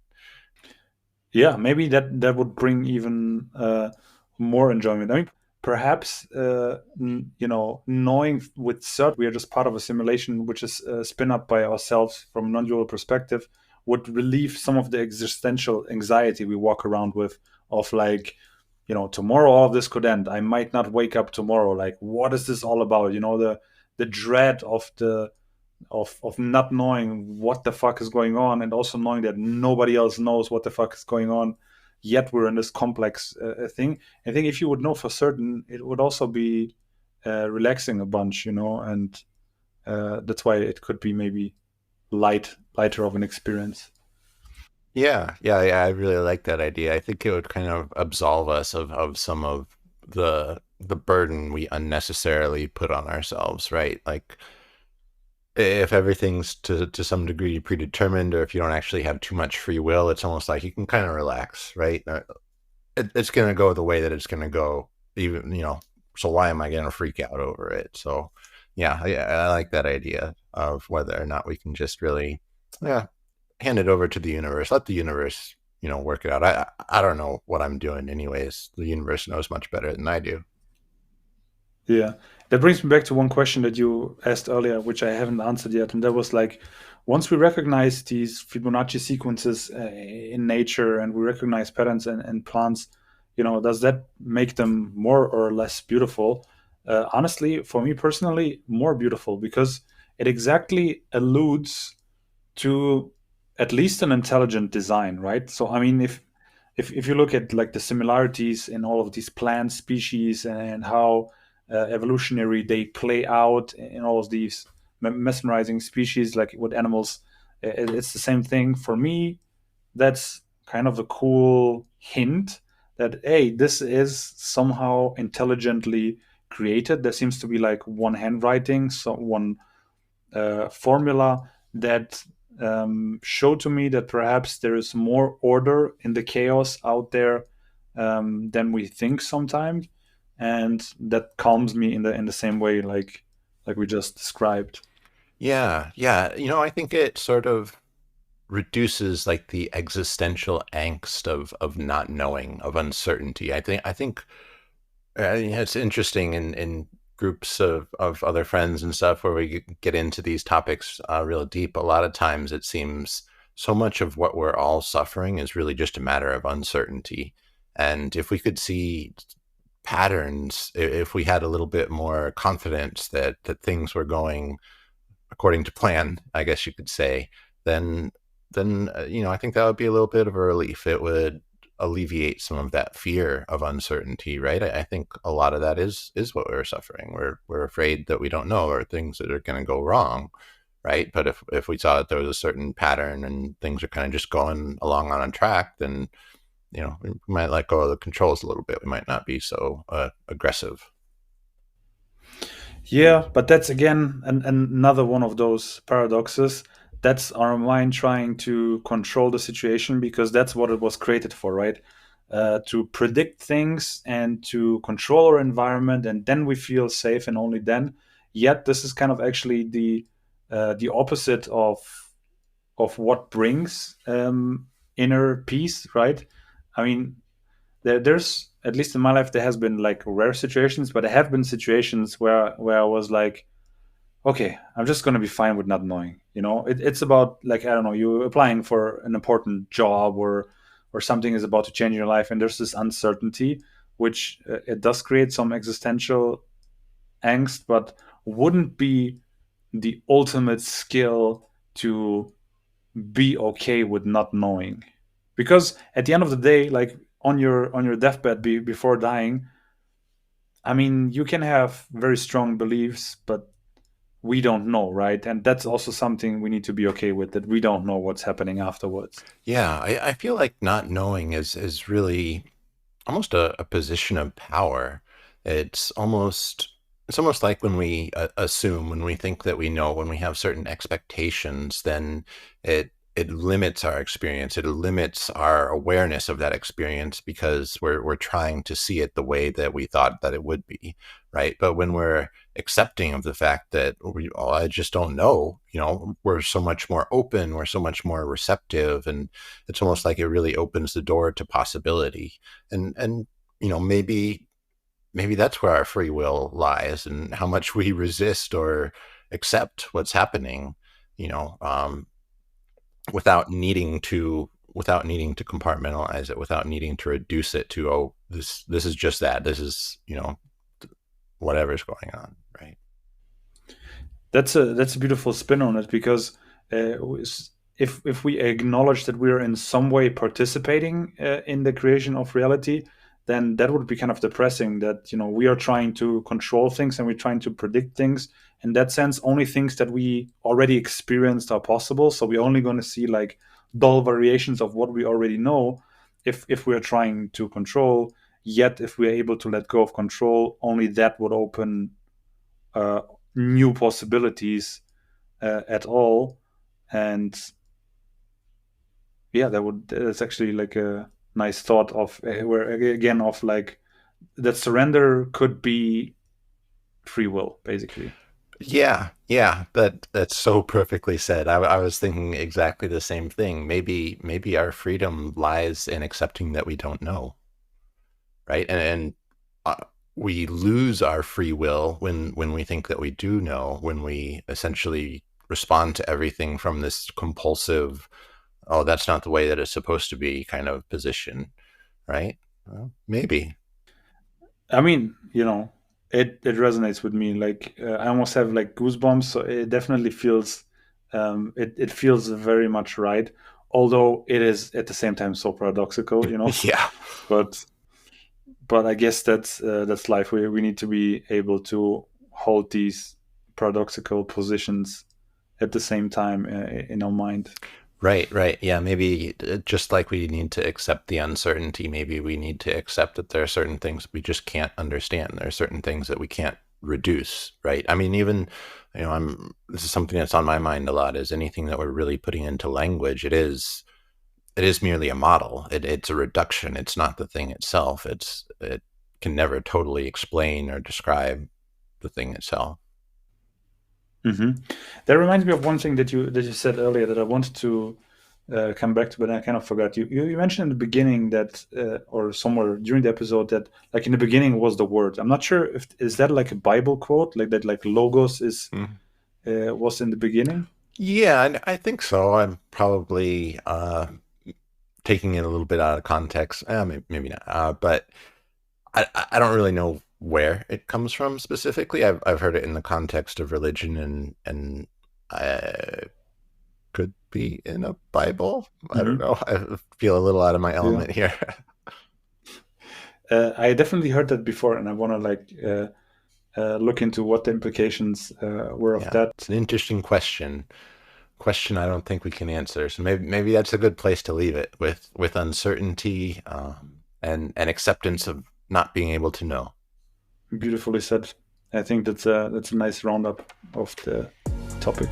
Yeah, maybe that would bring even more enjoyment. I mean, perhaps knowing with certainty we are just part of a simulation which is spin up by ourselves from a non-dual perspective would relieve some of the existential anxiety we walk around with, of like, tomorrow all of this could end. I might not wake up tomorrow. Like, what is this all about? The dread of not knowing what the fuck is going on, and also knowing that nobody else knows what the fuck is going on, yet we're in this complex thing. I think if you would know for certain, it would also be relaxing a bunch, and that's why it could be maybe lighter of an experience. Yeah, yeah, yeah. I really like that idea. I think it would kind of absolve us of some of the burden we unnecessarily put on ourselves, right? Like if everything's to some degree predetermined, or if you don't actually have too much free will, it's almost like you can kind of relax, right? It's going to go the way that it's going to go, even So why am I going to freak out over it? So, yeah, I like that idea of whether or not we can just really, yeah, hand it over to the universe. Let the universe, work it out. I don't know what I'm doing, anyways. The universe knows much better than I do. Yeah. That brings me back to one question that you asked earlier, which I haven't answered yet. And that was like, once we recognize these Fibonacci sequences in nature, and we recognize patterns and plants, does that make them more or less beautiful? Honestly, for me personally, more beautiful, because it exactly alludes to at least an intelligent design, right? So I mean, if you look at like the similarities in all of these plant species, and how evolutionary they play out in all of these mesmerizing species, like with animals, it's the same thing for me. That's kind of a cool hint that, hey, this is somehow intelligently created. There seems to be like one handwriting, so one formula that show to me that perhaps there is more order in the chaos out there than we think sometimes, and that calms me in the same way, like we just described. Yeah, yeah. I think it sort of reduces like the existential angst of not knowing, of uncertainty. I think it's interesting in groups of other friends and stuff where we get into these topics real deep. A lot of times it seems so much of what we're all suffering is really just a matter of uncertainty. And if we could see patterns, if we had a little bit more confidence that things were going according to plan, I guess you could say, then I think that would be a little bit of a relief. It would alleviate some of that fear of uncertainty, right? I think a lot of that is what we're suffering. We're afraid that we don't know, or things that are going to go wrong, right? But if we saw that there was a certain pattern and things are kind of just going along on a track, then we might let go of the controls a little bit. We might not be so aggressive. Yeah, but that's again another one of those paradoxes. That's our mind trying to control the situation because that's what it was created for, right? To predict things and to control our environment, and then we feel safe, and only then. Yet this is kind of actually the opposite of what brings inner peace, right? I mean, there's at least in my life there has been like rare situations, but there have been situations where I was like, okay, I'm just gonna be fine with not knowing. It's about, like, I don't know, you applying for an important job, or something is about to change in your life, and there's this uncertainty, which it does create some existential angst, but wouldn't be the ultimate skill to be okay with not knowing, because at the end of the day, like on your deathbed, before dying, I mean, you can have very strong beliefs, but we don't know, right? And that's also something we need to be okay with, that we don't know what's happening afterwards. Yeah, I feel like not knowing is really almost a position of power. It's almost like when we assume, when we think that we know, when we have certain expectations, then it limits our experience. It limits our awareness of that experience because we're trying to see it the way that we thought that it would be, right? But when we're accepting of the fact that I just don't know, we're so much more open, we're so much more receptive, and it's almost like it really opens the door to possibility. And maybe that's where our free will lies, and how much we resist or accept what's happening, you know, um, without needing to compartmentalize it, without needing to reduce it to, oh, this is just that. This is, whatever's going on, right? That's a beautiful spin on it, because uh, if we acknowledge that we are in some way participating in the creation of reality, then that would be kind of depressing. That we are trying to control things and we're trying to predict things. In that sense, only things that we already experienced are possible. So we're only going to see like dull variations of what we already know, if we are trying to control. Yet, if we are able to let go of control, only that would open uh, new possibilities at all. And yeah, that's actually like a nice thought of where again of like that surrender could be free will, basically. Yeah, yeah, that's so perfectly said. I was thinking exactly the same thing. Maybe our freedom lies in accepting that we don't know, right? And we lose our free will when we think that we do know, when we essentially respond to everything from this compulsive, oh, that's not the way that it's supposed to be kind of position, right? Well, maybe. I mean, it resonates with me. Like I almost have like goosebumps. So it definitely feels it feels very much right. Although it is at the same time so paradoxical. Yeah. But I guess that's life. We need to be able to hold these paradoxical positions at the same time in our mind. Right, right. Yeah, maybe just like we need to accept the uncertainty, maybe we need to accept that there are certain things we just can't understand. There are certain things that we can't reduce, right? I mean, even, this is something that's on my mind a lot, is anything that we're really putting into language, it is it is merely a model. It's a reduction. It's not the thing itself. It can never totally explain or describe the thing itself. Hmm. That reminds me of one thing that you said earlier that I wanted to come back to, but I kind of forgot. You mentioned in the beginning that, or somewhere during the episode, that like in the beginning was the word. I'm not sure if is that like a Bible quote, like that, like logos is Mm. was in the beginning. Yeah, I think so. I'm probably taking it a little bit out of context. Maybe not. But I don't really know where it comes from specifically. I've heard it in the context of religion, and I could be in a Bible. I don't Hmm. know. I feel a little out of my Yeah, element here. I definitely heard that before, and I want to like look into what the implications were of Yeah, that. it's an interesting question. Question I don't think we can answer. So maybe that's a good place to leave it with uncertainty, and acceptance of not being able to know. Beautifully said. I think that's a nice roundup of the topic.